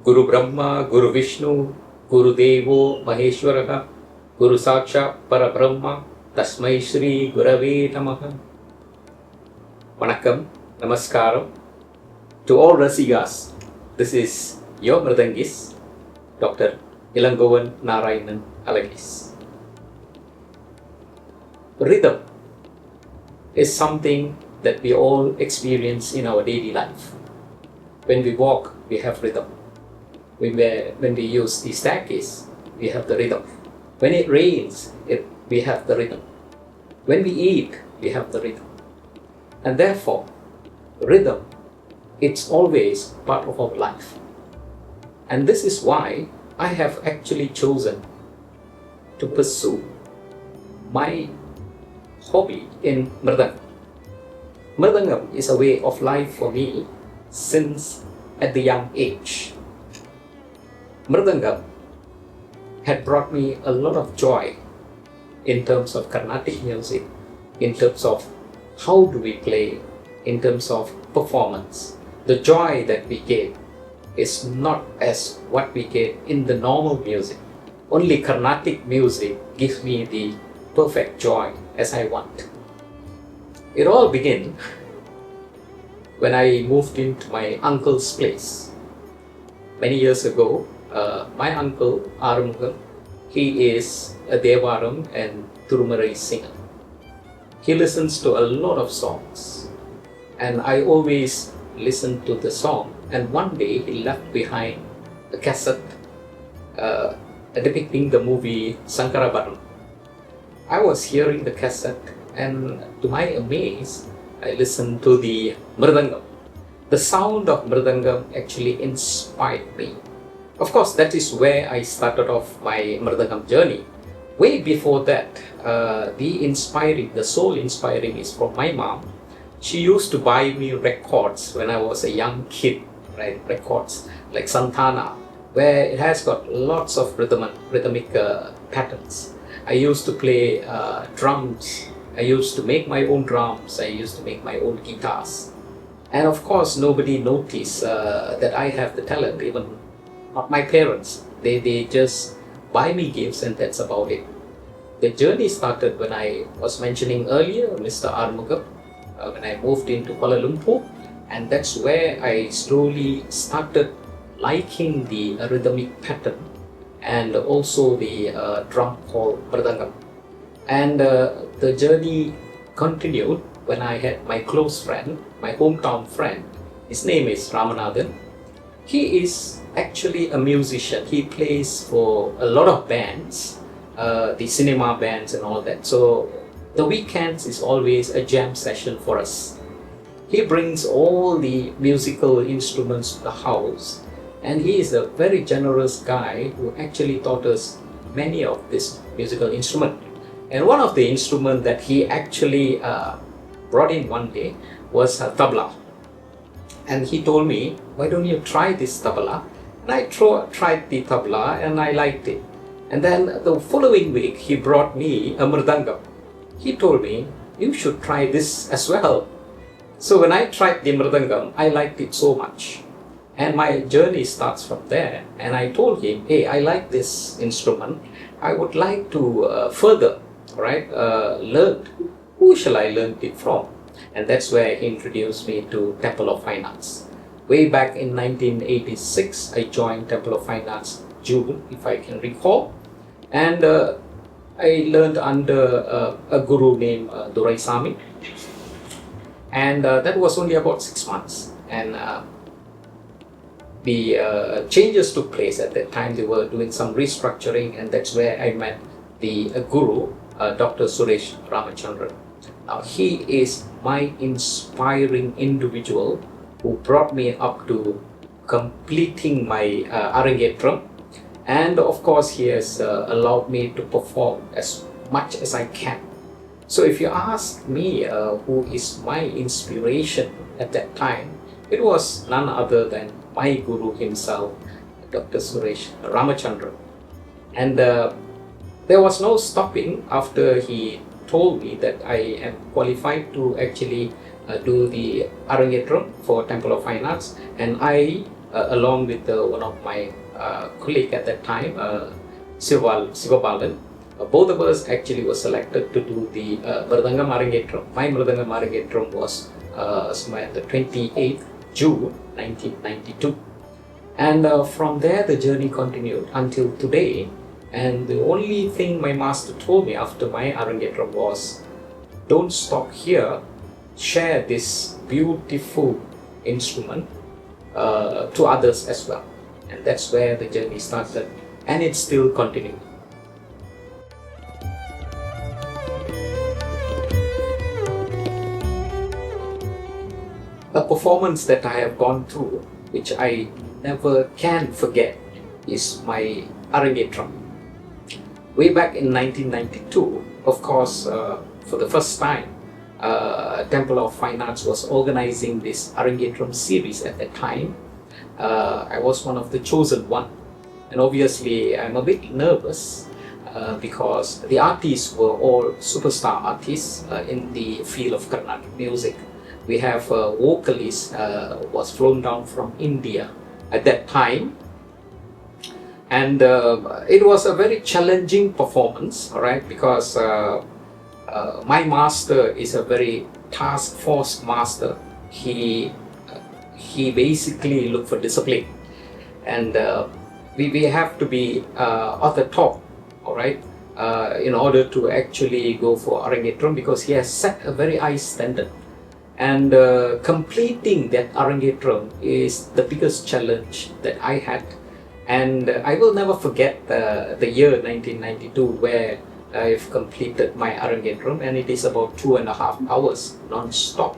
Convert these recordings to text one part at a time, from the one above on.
Guru Brahma, Guru Vishnu, Guru Devo Maheshwaraha, Guru Saksha Parabrahma, Tasmai Shri Gurave Namaha. Vanakkam, Namaskaram. To all Rasigas, this is your Mridangis, Dr. Elangovan Narayanan Alagis. Rhythm is something that we all experience in our daily life. When we walk, we have rhythm. When we use the staircase, we have the rhythm. When it rains, we have the rhythm. When we eat, we have the rhythm. And therefore, rhythm, it's always part of our life. And this is why I have actually chosen to pursue my hobby in Mridangam. Mridangam is a way of life for me since at the young age. Mridangam had brought me a lot of joy in terms of Carnatic music, in terms of how do we play, in terms of performance. The joy that we get is not as what we get in the normal music. Only Carnatic music gives me the perfect joy as I want. It all began when I moved into my uncle's place. Many years ago, my uncle Arumugam, he is a Devaram and Thurumarai singer. He listens to a lot of songs, and I always listen to the song. And one day he left behind a cassette depicting the movie Sankarabaran. I was hearing the cassette, and to my amaze, I listened to the Mridangam. The sound of Mridangam actually inspired me. Of course, that is where I started off my Mridangam journey. Way before that, the soul inspiring is from my mom. She used to buy me records when I was a young kid, right? Records like Santana, where it has got lots of rhythmic patterns. I used to play drums. I used to make my own drums. I used to make my own guitars. And of course, nobody noticed that I have the talent, even not my parents. They just buy me gifts, and that's about it. The journey started when I was mentioning earlier, Mr. Armugam, when I moved into Kuala Lumpur, and that's where I slowly started liking the rhythmic pattern and also the drum called Mridangam. And the journey continued when I had my close friend, my hometown friend. His name is Ramanathan. He is actually a musician. He plays for a lot of bands, the cinema bands and all that. So the weekends is always a jam session for us. He brings all the musical instruments to the house, and he is a very generous guy who actually taught us many of this musical instrument. And one of the instruments that he actually brought in one day was a tabla. And he told me, why don't you try this tabla? And I tried the tabla and I liked it. And then the following week, he brought me a mridangam. He told me, you should try this as well. So when I tried the mridangam, I liked it so much. And my journey starts from there. And I told him, hey, I like this instrument. I would like to further, learn. Who shall I learn it from? And that's where he introduced me to Temple of Fine Arts. Way back in 1986, I joined Temple of Fine Arts, June, if I can recall. And I learned under a guru named Durai Sami. And that was only about 6 months. And the changes took place at that time. They were doing some restructuring, and that's where I met the guru, Dr. Suresh Ramachandran. Now, he is my inspiring individual who brought me up to completing my Arangetram. And of course, he has allowed me to perform as much as I can. So if you ask me who is my inspiration at that time, it was none other than my guru himself, Dr. Suresh Ramachandran. And there was no stopping after he told me that I am qualified to actually do the Arangetram for Temple of Fine Arts, and I along with one of my colleague at that time, Sivabalan. Both of us actually were selected to do the Mridangam Arangetram. My Mridangam Arangetram was somewhere the 28th June 1992. And from there the journey continued until today. And the only thing my master told me after my Arangetram was, don't stop here, share this beautiful instrument to others as well. And that's where the journey started, and it's still continuing. A performance that I have gone through, which I never can forget, is my Arangetram. Way back in 1992, of course, for the first time, Temple of Fine Arts was organizing this Arangetram series at that time. I was one of the chosen one, and obviously I'm a bit nervous because the artists were all superstar artists in the field of Carnatic music. We have a vocalist was flown down from India at that time, and it was a very challenging performance, all right, because my master is a very task force master. He basically look for discipline, and we have to be at the top, all right, in order to actually go for Arangetram, because he has set a very high standard. And completing that Arangetram is the biggest challenge that I had. And I will never forget the year 1992 where I've completed my Arangetram, and it is about 2.5 hours non-stop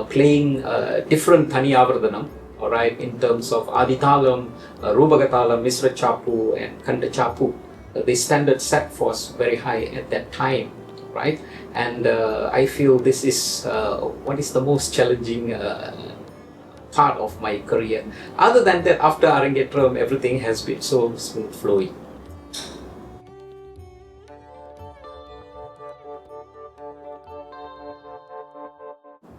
playing different Thaniyavardhanam, all right, in terms of Adithalam, Rubagatalam, Misra Chapu and Kanda Chapu. The standard set was very high at that time, right? And I feel this is what is the most challenging part of my career. Other than that, after Arangetram, everything has been so smooth flowing.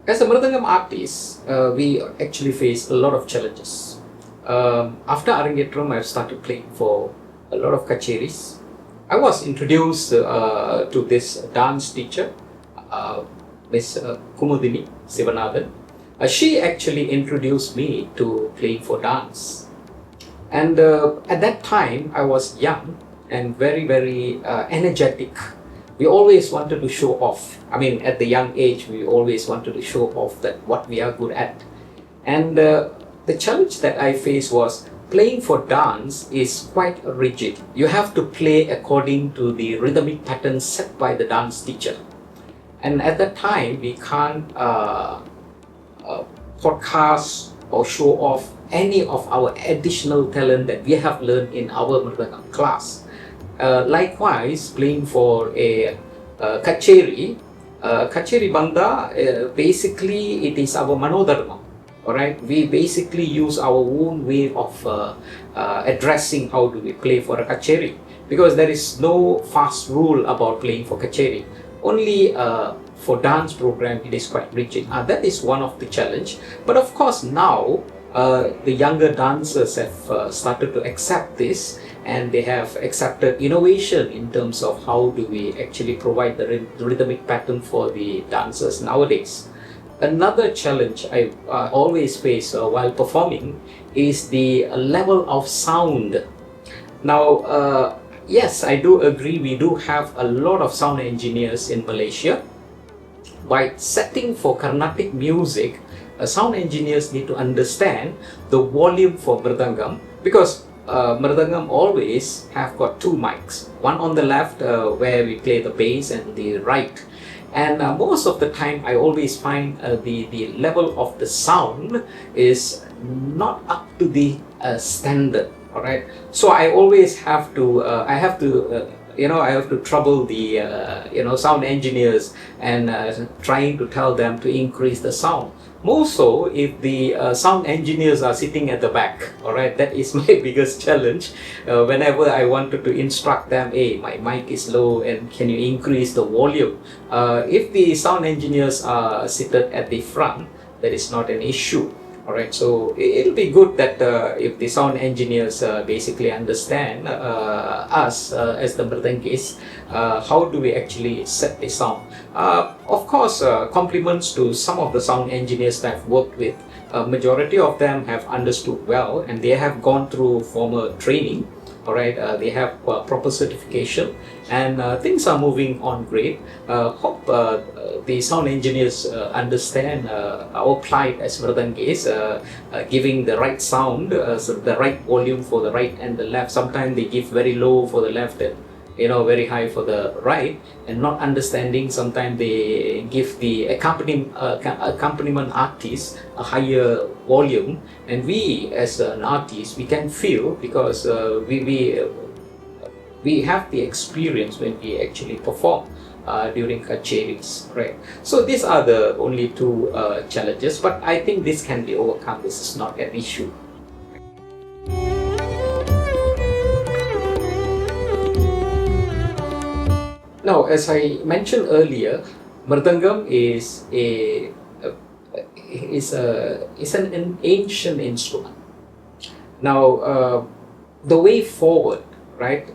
As a Mridangam artist, we actually face a lot of challenges. After Arangetram, I've started playing for a lot of kacheris. I was introduced to this dance teacher, Miss Kumudini Sivanathan. She actually introduced me to playing for dance. And at that time, I was young and very energetic. We always wanted to show off. I mean, at the young age, we always wanted to show off that what we are good at. And the challenge that I faced was playing for dance is quite rigid. You have to play according to the rhythmic pattern set by the dance teacher. And at that time, we can't podcast or show off any of our additional talent that we have learned in our Mridangam class. Likewise, playing for a kacheri, kacheri banda, basically it is our manodharma. Alright, we basically use our own way of addressing how do we play for a kacheri, because there is no fast rule about playing for kacheri. Only for dance program it is quite rigid. That is one of the challenge. But of course now the younger dancers have started to accept this, and they have accepted innovation in terms of how do we actually provide the rhythmic pattern for the dancers nowadays. Another challenge I always face while performing is the level of sound. Now, yes, I do agree we do have a lot of sound engineers in Malaysia. By setting for Carnatic music, sound engineers need to understand the volume for Mridangam, because Mridangam always have got two mics, one on the left where we play the bass, and the right. And most of the time I always find the level of the sound is not up to the standard, all right? So I always have to I have to trouble the sound engineers and trying to tell them to increase the sound. More so if the sound engineers are sitting at the back, all right? That is my biggest challenge. Whenever I wanted to instruct them, hey, my mic is low and can you increase the volume? If the sound engineers are seated at the front, that is not an issue. All right, so it'll be good that if the sound engineers basically understand us as the mridangis, how do we actually set the sound. Of course, compliments to some of the sound engineers that I've worked with. Majority of them have understood well, and they have gone through formal training. All right, they have proper certification, and things are moving on great. Hope the sound engineers understand our plight as mridangis, giving the right sound, so the right volume for the right and the left. Sometimes they give very low for the left and very high for the right, and not understanding. Sometimes they give the accompaniment artist a higher volume, and we as an artist, we can feel, because we have the experience when we actually perform during kacheris, right? So these are the only two challenges, but I think this can be overcome. This is not an issue. Now, as I mentioned earlier, mridangam is an ancient instrument. Now, the way forward, right?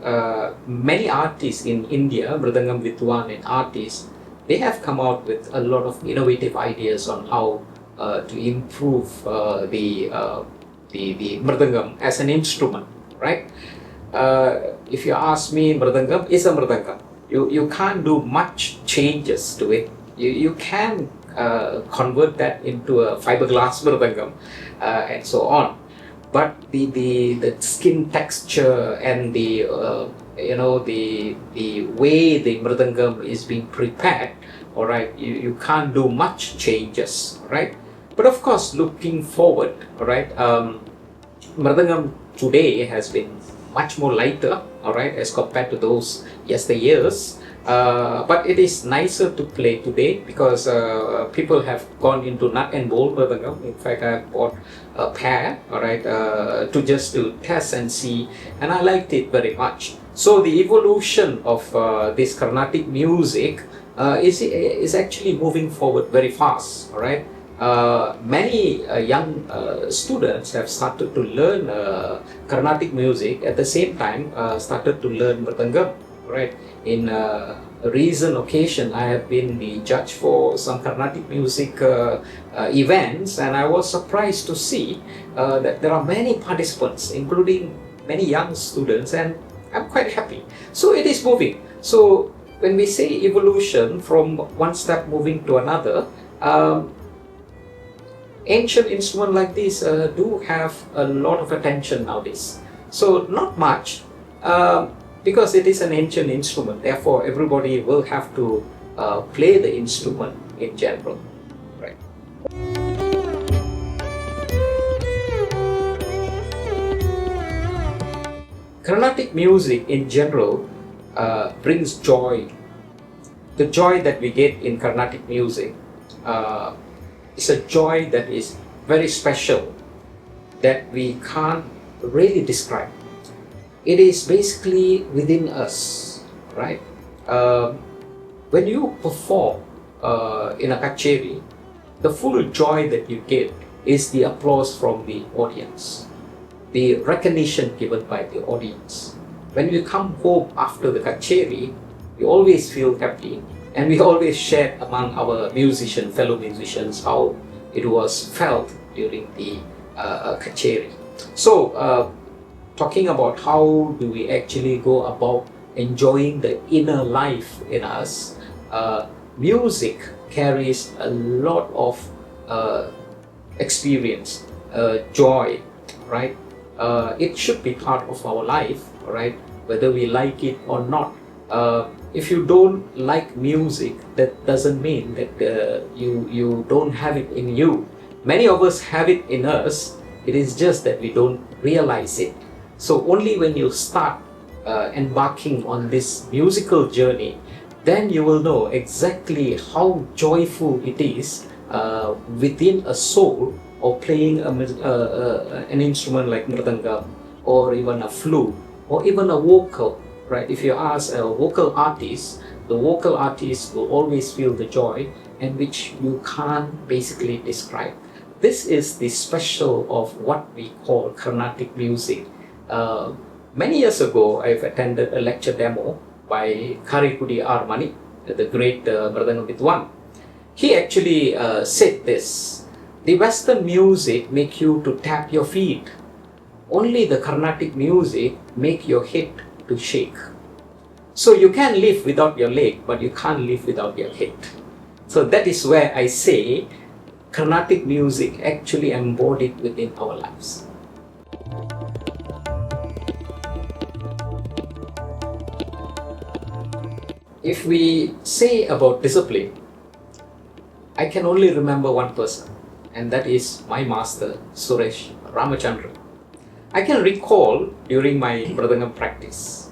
Many artists in India, mridangam vidwan and artists, they have come out with a lot of innovative ideas on how to improve the mridangam as an instrument, right? If you ask me, mridangam is a mridangam. You can't do much changes to it. You can convert that into a fiberglass mridangam and so on. But the skin texture and the way the mridangam is being prepared, all right, you can't do much changes, right? But of course, looking forward, all right, mridangam today has been much more lighter, all right, as compared to those yesteryears. But it is nicer to play today because people have gone into nut and bolt mridangam. In fact, I bought a pair, all right, to test and see, and I liked it very much. So the evolution of this Carnatic music is actually moving forward very fast, all right. Many young students have started to learn Carnatic music at the same time started to learn mridangam, right? In a recent occasion, I have been the judge for some Carnatic music events, and I was surprised to see that there are many participants, including many young students, and I'm quite happy. So it is moving. So when we say evolution from one step moving to another, ancient instruments like this do have a lot of attention nowadays. So not much, because it is an ancient instrument. Therefore, everybody will have to play the instrument in general, right? Carnatic music in general brings joy. The joy that we get in Carnatic music is a joy that is very special, that we can't really describe. It is basically within us, right? When you perform in a kacheri, the full joy that you get is the applause from the audience, the recognition given by the audience. When we come home after the kacheri, we always feel happy, and we always share among our fellow musicians, how it was felt during the kacheri. So, talking about how do we actually go about enjoying the inner life in us, music carries a lot of experience, joy, right? It should be part of our life, right? Whether we like it or not. If you don't like music, that doesn't mean that you don't have it in you. Many of us have it in us. It is just that we don't realize it. So only when you start embarking on this musical journey, then you will know exactly how joyful it is within a soul, or playing an instrument like mridangam, or even a flute, or even a vocal, right? If you ask a vocal artist, the vocal artist will always feel the joy, and which you can't basically describe. this is the special of what we call Carnatic music. Many years ago, I've attended a lecture demo by Karikudi R. Mani, the great Mridangam Vidwan. He actually said this: the Western music make you to tap your feet. Only the Carnatic music make your head to shake. So you can live without your leg, but you can't live without your head. So that is where I say Carnatic music actually embodied within our lives. If we say about discipline, I can only remember one person, and that is my master, Suresh Ramachandran. I can recall during my Mridangam practice,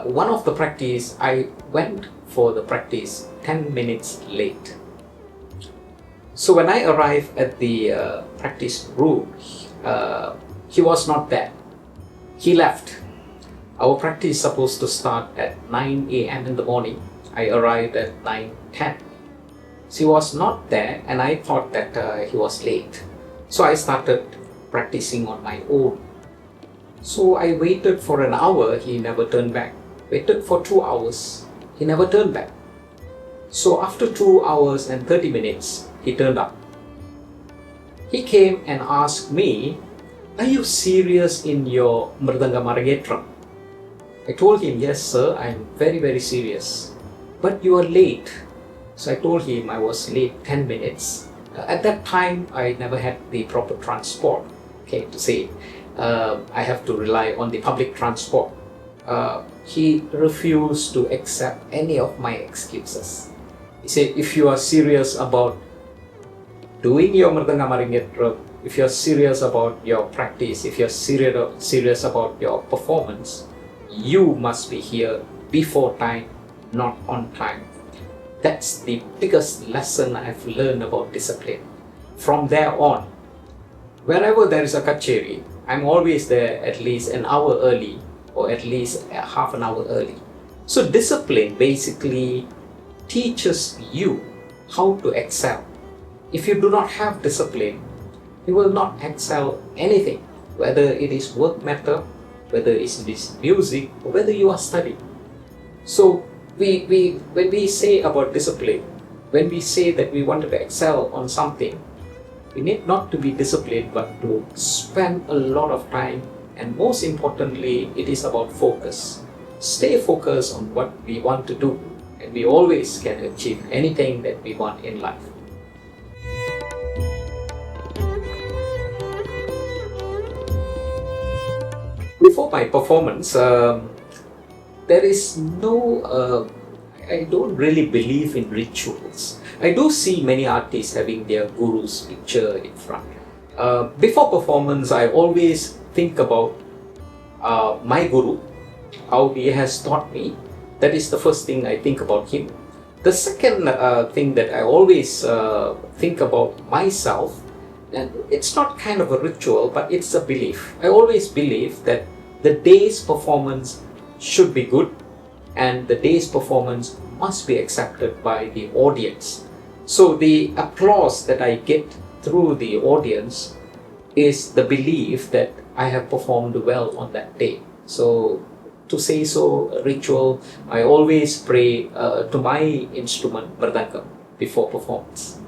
one of the practice, I went for the practice 10 minutes late. So when I arrived at the practice room, he was not there. He left. Our practice is supposed to start at 9 a.m. in the morning. I arrived at 9:10. So he was not there, and I thought that he was late. So I started practicing on my own. So I waited for an hour, he never turned back. Waited for 2 hours, he never turned back. So after 2 hours and 30 minutes, he turned up. He came and asked me, "Are you serious in your Mridanga Maragetram?" I told him, "Yes sir, I'm very, very serious. But you are late." So I told him I was late 10 minutes. At that time, I never had the proper transport, okay, to say. I have to rely on the public transport. He refused to accept any of my excuses. He said, "If you are serious about doing your Mridanga Maringetram, if you're serious about your practice, if you're serious about your performance, you must be here before time, not on time." That's the biggest lesson I've learned about discipline. From there on, wherever there is a kacheri, I'm always there at least an hour early or at least half an hour early. So discipline basically teaches you how to excel. If you do not have discipline, you will not excel anything, whether it is work matter, whether it is music, or whether you are studying. So when we say about discipline, when we say that we want to excel on something, we need not to be disciplined, but to spend a lot of time. And most importantly, it is about focus. Stay focused on what we want to do, and we always can achieve anything that we want in life. Before my performance, there is no, I don't really believe in rituals. I do see many artists having their guru's picture in front. Before performance, I always think about my guru, how he has taught me. That is the first thing I think about him. The second thing that I always think about myself, and it's not kind of a ritual, but it's a belief. I always believe that the day's performance should be good, and the day's performance must be accepted by the audience. So the applause that I get through the audience is the belief that I have performed well on that day. So to say so, a ritual, I always pray to my instrument, Mridangam, before performance.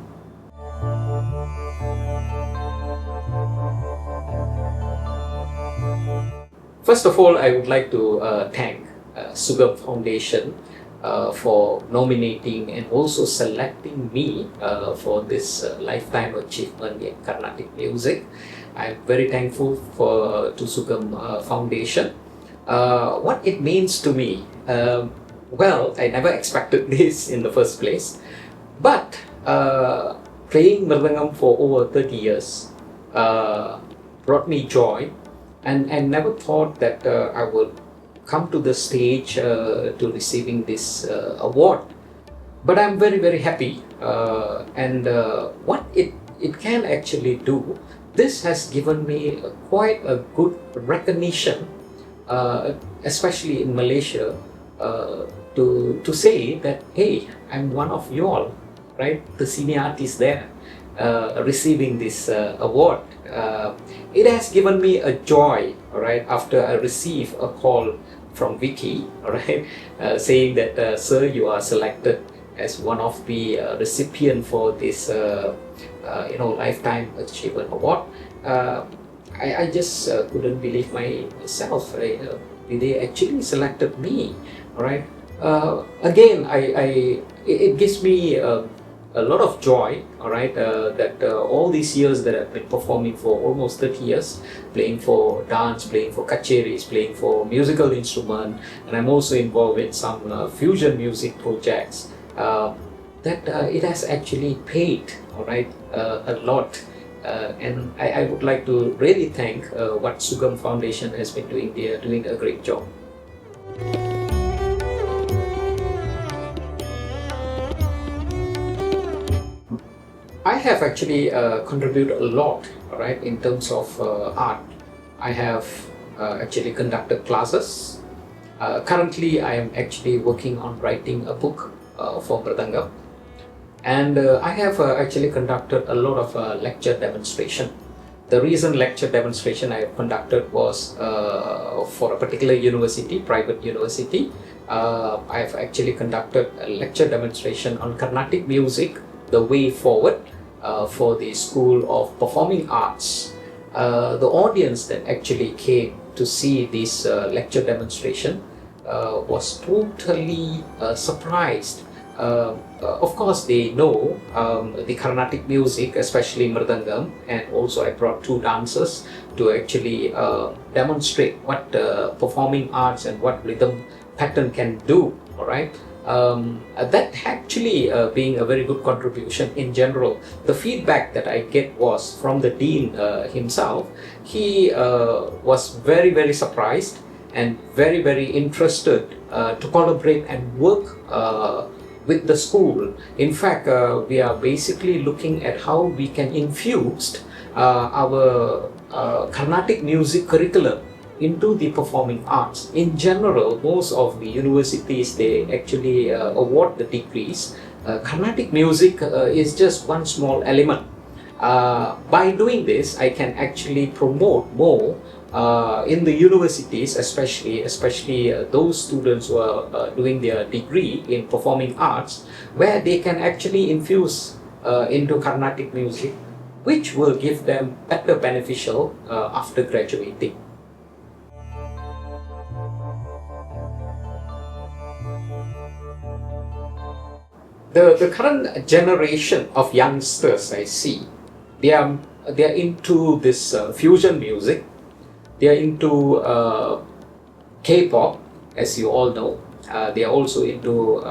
First of all, I would like to thank SUGAM Foundation for nominating and also selecting me for this lifetime achievement in Carnatic music. I'm very thankful to SUGAM Foundation. What it means to me, well, I never expected this in the first place, but playing Mridangam for over 30 years brought me joy, and I never thought that I would come to the stage to receiving this award. But I'm very, very happy, and what it can actually do, this has given me quite a good recognition, especially in Malaysia, to say that, hey, I'm one of y'all, right? The senior artist there. receiving this award. It has given me a joy, all right, after I receive a call from Vicky, all right, saying that, sir, you are selected as one of the recipient for this, Lifetime Achievement Award. I just couldn't believe myself. They actually selected me, all right. Again, it gives me a lot of joy, all right, that all these years that I've been performing for almost 30 years, playing for dance, playing for kacheris, playing for musical instrument, and I'm also involved in some fusion music projects, that it has actually paid, all right, a lot. And I would like to really thank what SUGAM Foundation has been doing. They are doing a great job. I have actually contributed a lot, right, in terms of art. I have actually conducted classes. Currently, I am actually working on writing a book for Mridangam. And I have actually conducted a lot of lecture demonstration. The recent lecture demonstration I have conducted was for a particular university, private university. I have actually conducted a lecture demonstration on Carnatic music, the way forward, for the School of Performing Arts. The audience that actually came to see this lecture demonstration was totally surprised. Of course, they know the Carnatic music, especially Mridangam, and also I brought two dancers to actually demonstrate what performing arts and what rhythm pattern can do, all right? That actually being a very good contribution in general. The feedback that I get was from the dean himself. He was very, very surprised and very, very interested to collaborate and work with the school. In fact, we are basically looking at how we can infuse our Carnatic music curriculum into the performing arts. In general, most of the universities, they actually award the degrees. Carnatic music is just one small element. By doing this, I can actually promote more in the universities, especially those students who are doing their degree in performing arts, where they can actually infuse into Carnatic music, which will give them better beneficial after graduating. The current generation of youngsters I see, they are into this fusion music. They are into K-pop, as you all know. They are also into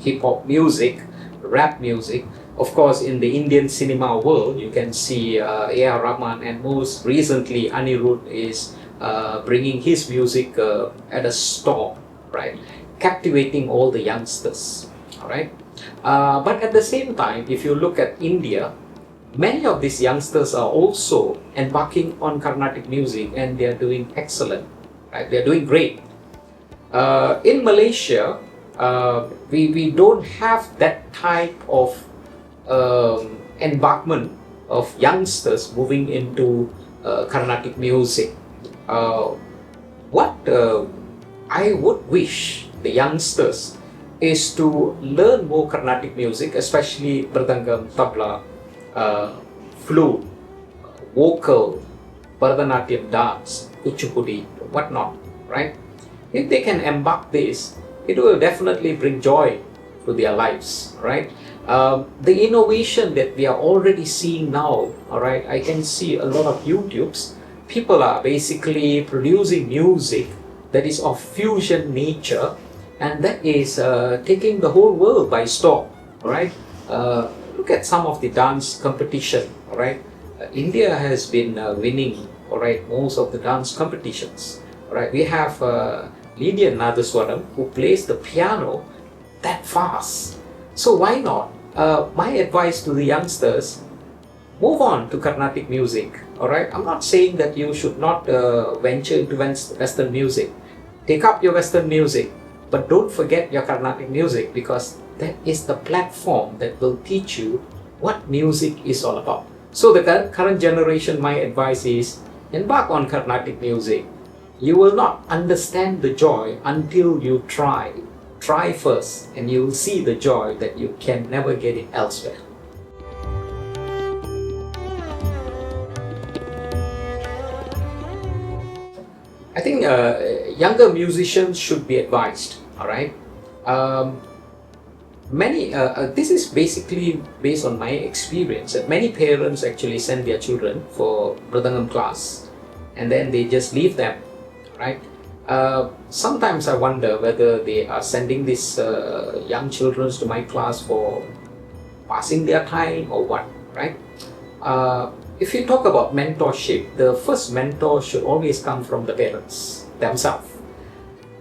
hip-hop music, rap music. Of course, in the Indian cinema world, you can see A.R. Rahman, and most recently Anirudh is bringing his music at a stop, right? Captivating all the youngsters, all right? But at the same time, if you look at India, many of these youngsters are also embarking on Carnatic music, and they are doing excellent, right? They are doing great. In Malaysia, we don't have that type of embarkment of youngsters moving into Carnatic music. What I would wish the youngsters is to learn more Carnatic music, especially Mridangam, tabla, flute, vocal, Bharatanatyam dance, Kuchipudi, whatnot, right? If they can embark this, it will definitely bring joy to their lives, right? The innovation that we are already seeing now, all right, I can see a lot of YouTubes. People are basically producing music that is of fusion nature, and that is taking the whole world by storm, all right? Look at some of the dance competition, all right? India has been winning, all right, most of the dance competitions, all right? We have Lydia Nadaswaram, who plays the piano that fast. So why not? My advice to the youngsters, move on to Carnatic music, all right? I'm not saying that you should not venture into Western music. Take up your Western music, but don't forget your Carnatic music, because that is the platform that will teach you what music is all about. So the current generation, my advice is embark on Carnatic music. You will not understand the joy until you try. Try first and you will see the joy that you can never get it elsewhere. I think younger musicians should be advised, all right? This is basically based on my experience that many parents actually send their children for Mridangam class and then they just leave them, right? Sometimes I wonder whether they are sending these young children to my class for passing their time or what, right? If you talk about mentorship, the first mentor should always come from the parents themselves.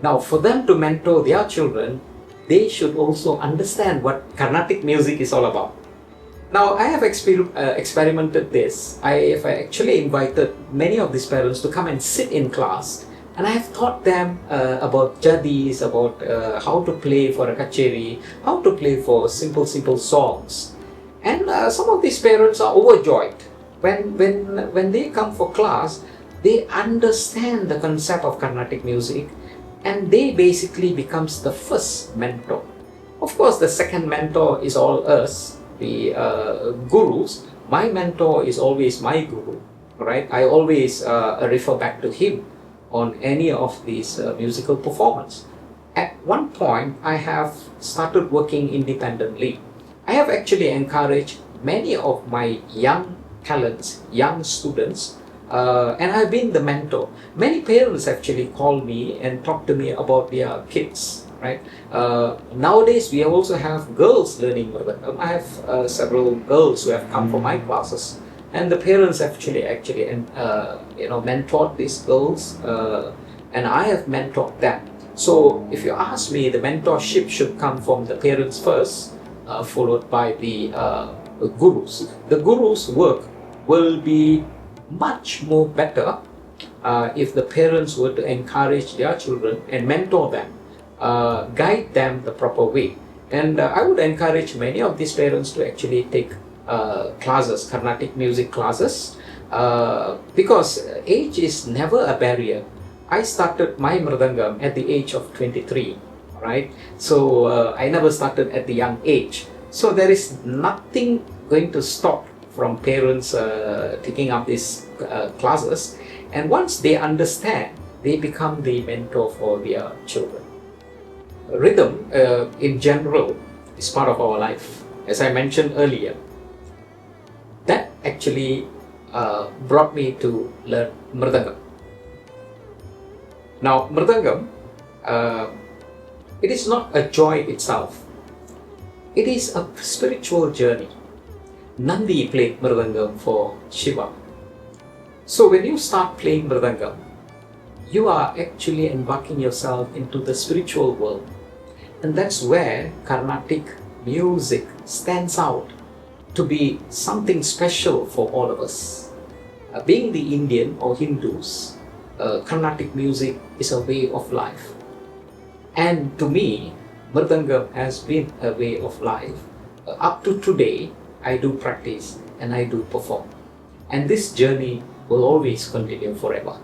Now, for them to mentor their children, they should also understand what Carnatic music is all about. Now, I have experimented this. I have actually invited many of these parents to come and sit in class, and I have taught them about jadis, about how to play for a kacheri, how to play for simple songs. And some of these parents are overjoyed. When they come for class, they understand the concept of Carnatic music and they basically becomes the first mentor. Of course, the second mentor is all us, the gurus. My mentor is always my guru, right? I always refer back to him on any of these musical performance. At one point, I have started working independently. I have actually encouraged many of my young talents, young students, and I've been the mentor. Many parents actually call me and talk to me about their kids, right? Nowadays, we also have girls learning Mridangam. I have several girls who have come for my classes, and the parents actually mentored these girls, and I have mentored them. So, if you ask me, the mentorship should come from the parents first, followed by the gurus. The gurus' work will be much more better if the parents were to encourage their children and mentor them, guide them the proper way. And I would encourage many of these parents to actually take classes, Carnatic music classes, because age is never a barrier. I started my Mridangam at the age of 23, right? So I never started at the young age. So there is nothing going to stop from parents taking up these classes, and once they understand, they become the mentor for their children. Rhythm in general is part of our life. As I mentioned earlier, that actually brought me to learn Mridangam. Now, Mridangam, it is not a joy itself. It is a spiritual journey. Nandi played Mridangam for Shiva. So when you start playing Mridangam, you are actually embarking yourself into the spiritual world. And that's where Carnatic music stands out to be something special for all of us. Being the Indian or Hindus, Carnatic music is a way of life. And to me, Mridangam has been a way of life. Up to today, I do practice and I do perform. And this journey will always continue forever.